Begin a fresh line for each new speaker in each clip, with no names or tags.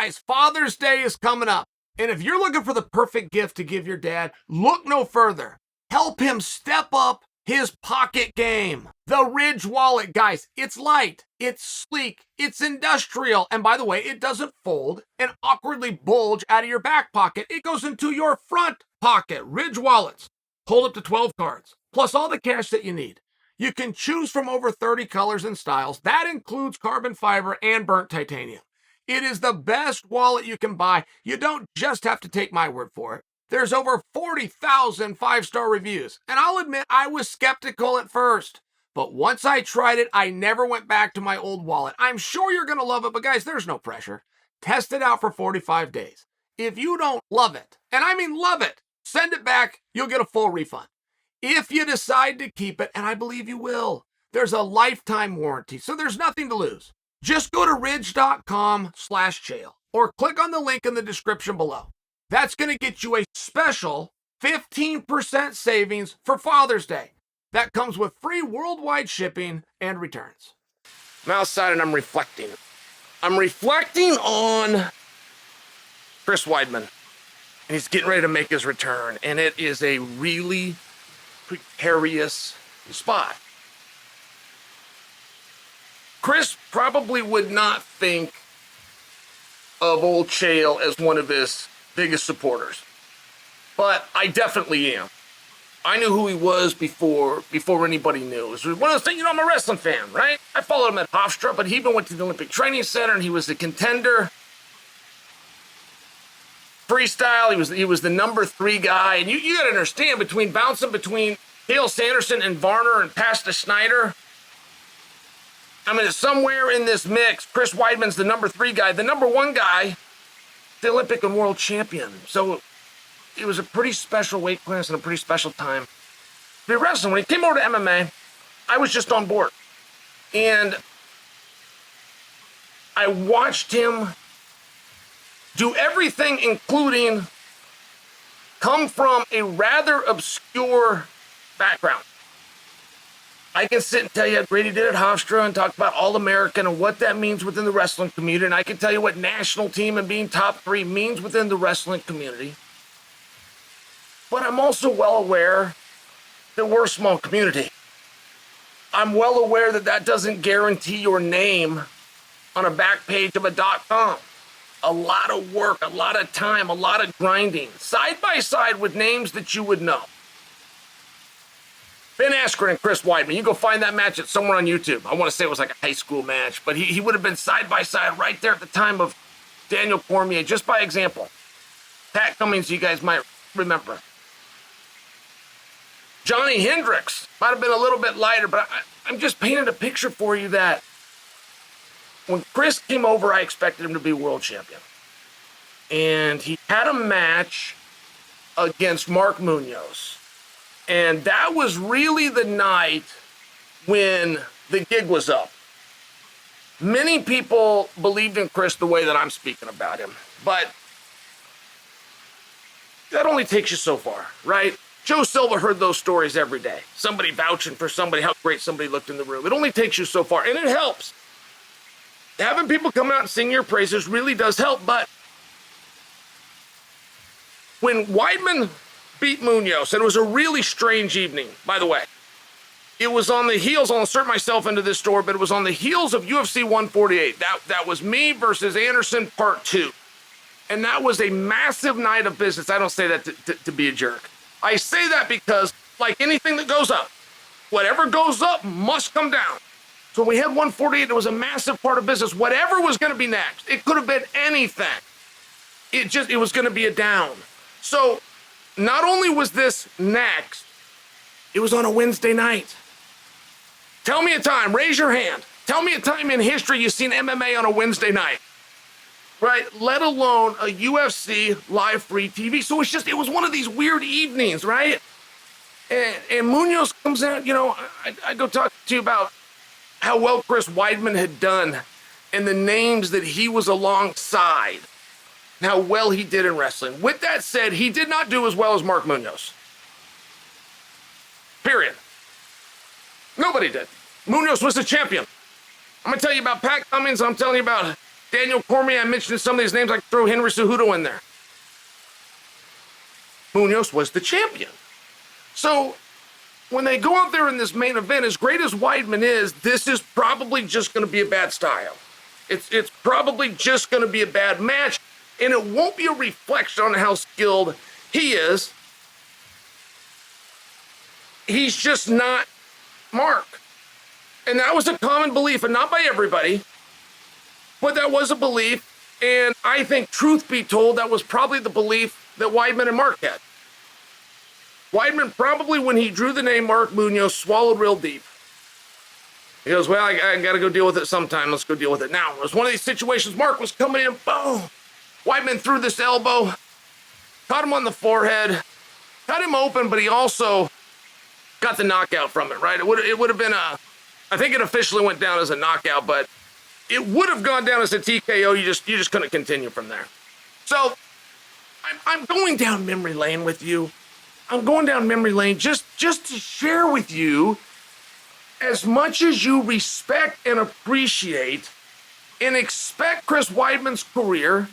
Guys, Father's Day is coming up. And if you're looking for the perfect gift to give your dad, look no further. Help him step up his pocket game. The Ridge wallet, guys, it's light, it's sleek, it's industrial. And by the way, it doesn't fold and awkwardly bulge out of your back pocket. It goes into your front pocket. Ridge wallets hold up to 12 cards, plus all the cash that you need. You can choose from over 30 colors and styles. That includes carbon fiber and burnt titanium. It is the best wallet you can buy. You don't just have to take my word for it. There's over 40,000 five-star reviews. And I'll admit, I was skeptical at first. But once I tried it, I never went back to my old wallet. I'm sure you're going to love it, but guys, there's no pressure. Test it out for 45 days. If you don't love it, and I mean love it, send it back, you'll get a full refund. If you decide to keep it, and I believe you will, there's a lifetime warranty, so there's nothing to lose. Just go to ridge.com/Chael or click on the link in the description below. That's going to get you a special 15% savings for Father's Day. That comes with free worldwide shipping and returns. I'm outside and I'm reflecting. I'm reflecting on Chris Weidman. And he's getting ready to make his return. And it is a really precarious spot. Chris probably would not think of old Chael as one of his biggest supporters. But I definitely am. I knew who he was before anybody knew. It was one of those things, I'm a wrestling fan, right? I followed him at Hofstra, but he even went to the Olympic Training Center, and he was the contender. Freestyle, he was the number 3 guy. And you got to understand, bouncing between Chael Sanderson and Varner and Pasta Schneider, I mean, somewhere in this mix, Chris Weidman's the number 3 guy. The number 1 guy, the Olympic and world champion. So it was a pretty special weight class and a pretty special time to be wrestling. When he came over to MMA, I was just on board. And I watched him do everything, including come from a rather obscure background. I can sit and tell you how great he did at Hofstra and talk about All-American and what that means within the wrestling community. And I can tell you what national team and being top 3 means within the wrestling community. But I'm also well aware that we're a small community. I'm well aware that that doesn't guarantee your name on a back page of a .com. A lot of work, a lot of time, a lot of grinding, side by side with names that you would know. Ben Askren and Chris Weidman. You go find that match at somewhere on YouTube. I want to say it was like a high school match, but he would have been side by side right there at the time of Daniel Cormier, just by example. Pat Cummings, you guys might remember. Johnny Hendricks might have been a little bit lighter, but I'm just painting a picture for you that when Chris came over, I expected him to be world champion. And he had a match against Mark Munoz. And that was really the night when the gig was up. Many people believed in Chris the way that I'm speaking about him, but that only takes you so far, right? Joe Silva heard those stories every day. Somebody vouching for somebody, how great somebody looked in the room. It only takes you so far, and it helps. Having people come out and sing your praises really does help, but when Weidman beat Munoz, and it was a really strange evening, by the way. It was on the heels, I'll insert myself into this story, but it was on the heels of UFC 148. That was me versus Anderson Part 2. And that was a massive night of business. I don't say that to be a jerk. I say that because, like anything that goes up, whatever goes up must come down. So when we had 148, it was a massive part of business. Whatever was going to be next, it could have been anything. It was going to be a down. So not only was this next, it was on a Wednesday night. Tell me a time, raise your hand. Tell me a time in history you've seen MMA on a Wednesday night, right? Let alone a UFC live free TV. So it was one of these weird evenings, right? And Munoz comes out, I go talk to you about how well Chris Weidman had done and the names that he was alongside. And how well he did in wrestling. With that said, he did not do as well as Mark Munoz. Period. Nobody did. Munoz was the champion. I'm going to tell you about Pat Cummings. I'm telling you about Daniel Cormier, I mentioned some of these names, I could throw Henry Cejudo in there. Munoz was the champion. So when they go out there in this main event, as great as Weidman is, this is probably just going to be a bad style. It's probably just going to be a bad match, and it won't be a reflection on how skilled he is. He's just not Mark. And that was a common belief, and not by everybody, but that was a belief. And I think, truth be told, that was probably the belief that Weidman and Mark had. Weidman probably, when he drew the name Mark Munoz, swallowed real deep. He goes, well, I got to go deal with it sometime. Let's go deal with it now. It was one of these situations. Mark was coming in, boom. Weidman threw this elbow, caught him on the forehead, cut him open, but he also got the knockout from it, right? It would have been I think it officially went down as a knockout, but it would have gone down as a TKO. You just couldn't continue from there. So I'm going down memory lane with you. I'm going down memory lane just to share with you, as much as you respect and appreciate and expect Chris Weidman's career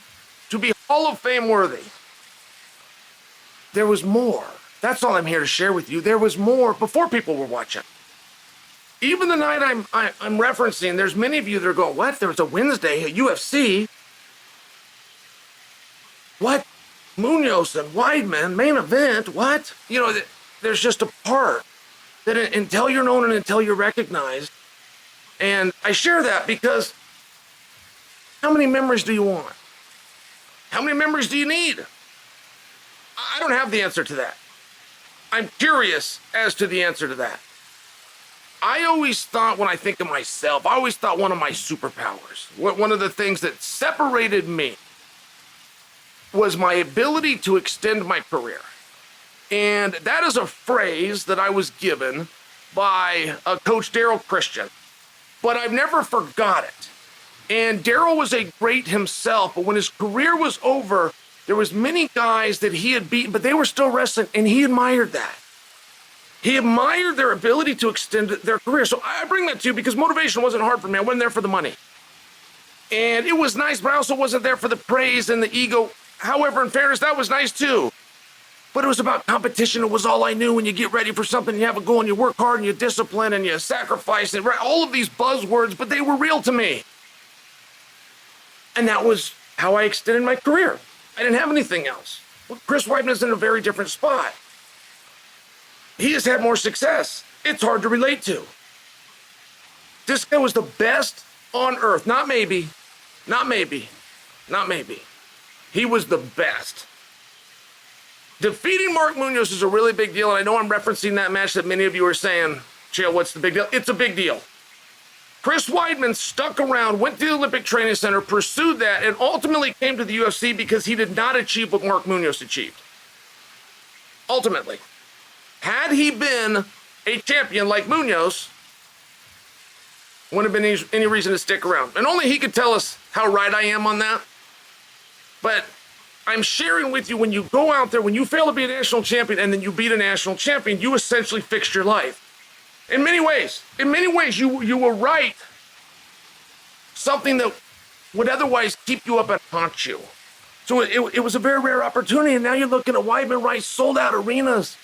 to be Hall of Fame worthy, there was more. That's all I'm here to share with you. There was more before people were watching. Even the night I'm referencing, there's many of you that are going, what? There was a Wednesday at UFC? What? Munoz and Weidman, main event, what? You know, there's just a part that until you're known and until you're recognized. And I share that because how many memories do you want? How many memories do you need? I don't have the answer to that. I'm curious as to the answer to that. I always thought, when I think of myself, I always thought one of my superpowers, one of the things that separated me, was my ability to extend my career. And that is a phrase that I was given by Coach Daryl Christian, but I've never forgot it. And Daryl was a great himself, but when his career was over, there was many guys that he had beaten, but they were still wrestling, and he admired that. He admired their ability to extend their career. So I bring that to you because motivation wasn't hard for me. I wasn't there for the money. And it was nice, but I also wasn't there for the praise and the ego. However, in fairness, that was nice too. But it was about competition. It was all I knew. When you get ready for something, you have a goal and you work hard and you discipline and you sacrifice and all of these buzzwords, but they were real to me. And that was how I extended my career. I didn't have anything else. Well, Chris Weidman is in a very different spot. He has had more success. It's hard to relate to. This guy was the best on earth. Not maybe. Not maybe. Not maybe. He was the best. Defeating Mark Munoz is a really big deal, and I know I'm referencing that match that many of you are saying, Chael, what's the big deal? It's a big deal. Chris Weidman stuck around, went to the Olympic Training Center, pursued that, and ultimately came to the UFC because he did not achieve what Mark Munoz achieved. Ultimately. Had he been a champion like Munoz, wouldn't have been any reason to stick around. And only he could tell us how right I am on that. But I'm sharing with you, when you go out there, when you fail to be a national champion and then you beat a national champion, you essentially fixed your life. In many ways, you will write something that would otherwise keep you up and haunt you. So it was a very rare opportunity, and now you're looking at Weidman, right? Sold out arenas.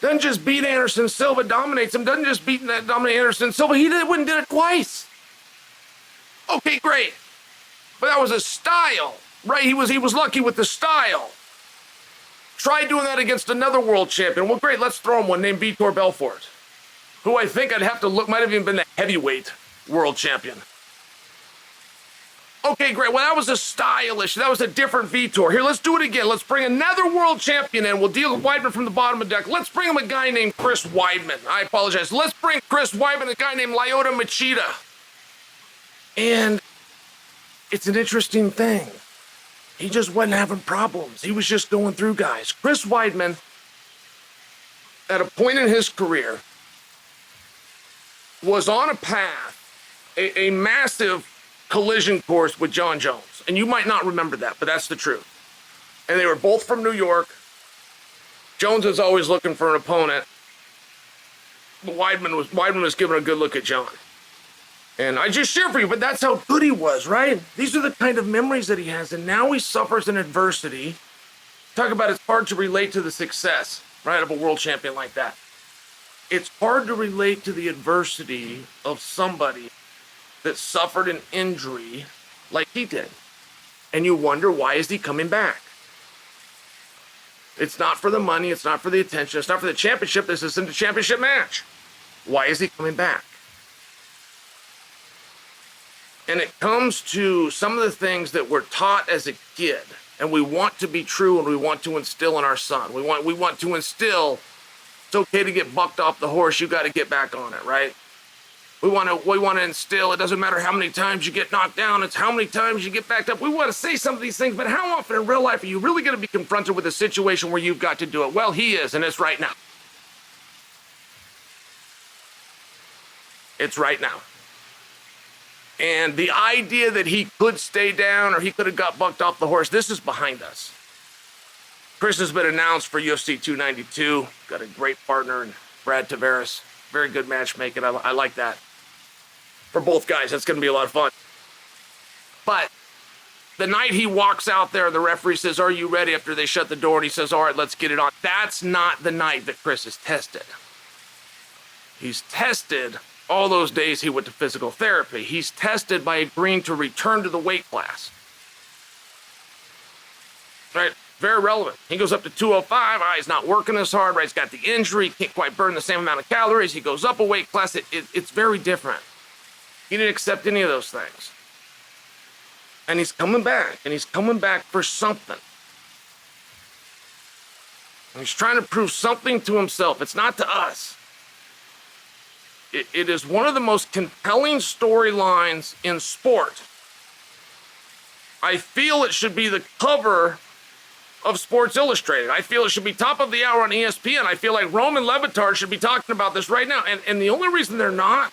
Doesn't just beat Anderson Silva, dominates him. Doesn't just dominate Anderson Silva. He wouldn't did it twice. Okay, great. But that was a style, right? He was lucky with the style. Try doing that against another world champion. Well, great, let's throw him one named Vitor Belfort, who I think I'd have to look, might have even been the heavyweight world champion. Okay, great. Well, that was a stylish, that was a different Vitor. Here, let's do it again. Let's bring another world champion in. We'll deal with Weidman from the bottom of the deck. Let's bring him a guy named Chris Weidman. I apologize. Let's bring Chris Weidman, a guy named Lyoto Machida. And it's an interesting thing. He just wasn't having problems. He was just going through guys. Chris Weidman, at a point in his career, was on a path, a massive collision course with Jon Jones. And you might not remember that, but that's the truth. And they were both from New York. Jones was always looking for an opponent. But Weidman was giving a good look at Jon. And I just share for you, but that's how good he was, right? These are the kind of memories that he has, and now he suffers in adversity. Talk about it's hard to relate to the success, right, of a world champion like that. It's hard to relate to the adversity of somebody that suffered an injury like he did. And you wonder, why is he coming back? It's not for the money, it's not for the attention, it's not for the championship, this isn't a championship match. Why is he coming back? And it comes to some of the things that we're taught as a kid, and we want to be true, and we want to instill in our son. We want to instill, it's okay to get bucked off the horse, you got to get back on it, right? We want to instill, it doesn't matter how many times you get knocked down, it's how many times you get backed up. We want to say some of these things, but how often in real life are you really going to be confronted with a situation where you've got to do it? Well, he is, and it's right now. It's right now. And the idea that he could stay down or he could have got bucked off the horse, this is behind us. Chris has been announced for UFC 292. Got a great partner in Brad Tavares. Very good matchmaking. I like that. For both guys, that's going to be a lot of fun. But the night he walks out there, the referee says, "Are you ready?" After they shut the door, and he says, "All right, let's get it on." That's not the night that Chris is tested. He's tested all those days he went to physical therapy. He's tested by agreeing to return to the weight class. Right? Very relevant. He goes up to 205. He's not working as hard, right? He's got the injury. He can't quite burn the same amount of calories. He goes up a weight class. It's very different. He didn't accept any of those things. And he's coming back. And he's coming back for something. And he's trying to prove something to himself. It's not to us. It is one of the most compelling storylines in sport. I feel it should be the cover of Sports Illustrated. I feel it should be top of the hour on ESPN. I feel like Roman Levitard should be talking about this right now. And the only reason they're not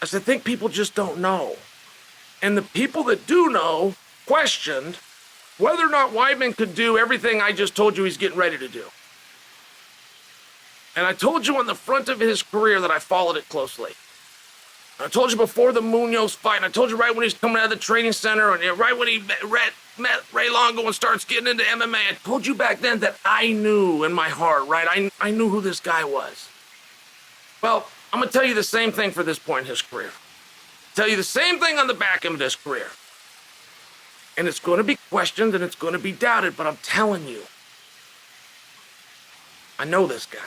is I think people just don't know. And the people that do know questioned whether or not Weidman could do everything I just told you he's getting ready to do. And I told you on the front of his career that I followed it closely. I told you before the Munoz fight, and I told you right when he's coming out of the training center, and right when he met Ray Longo and starts getting into MMA, I told you back then that I knew in my heart, right? I knew who this guy was. Well, I'm going to tell you the same thing for this point in his career. Tell you the same thing on the back end of his career. And it's going to be questioned and it's going to be doubted, but I'm telling you, I know this guy.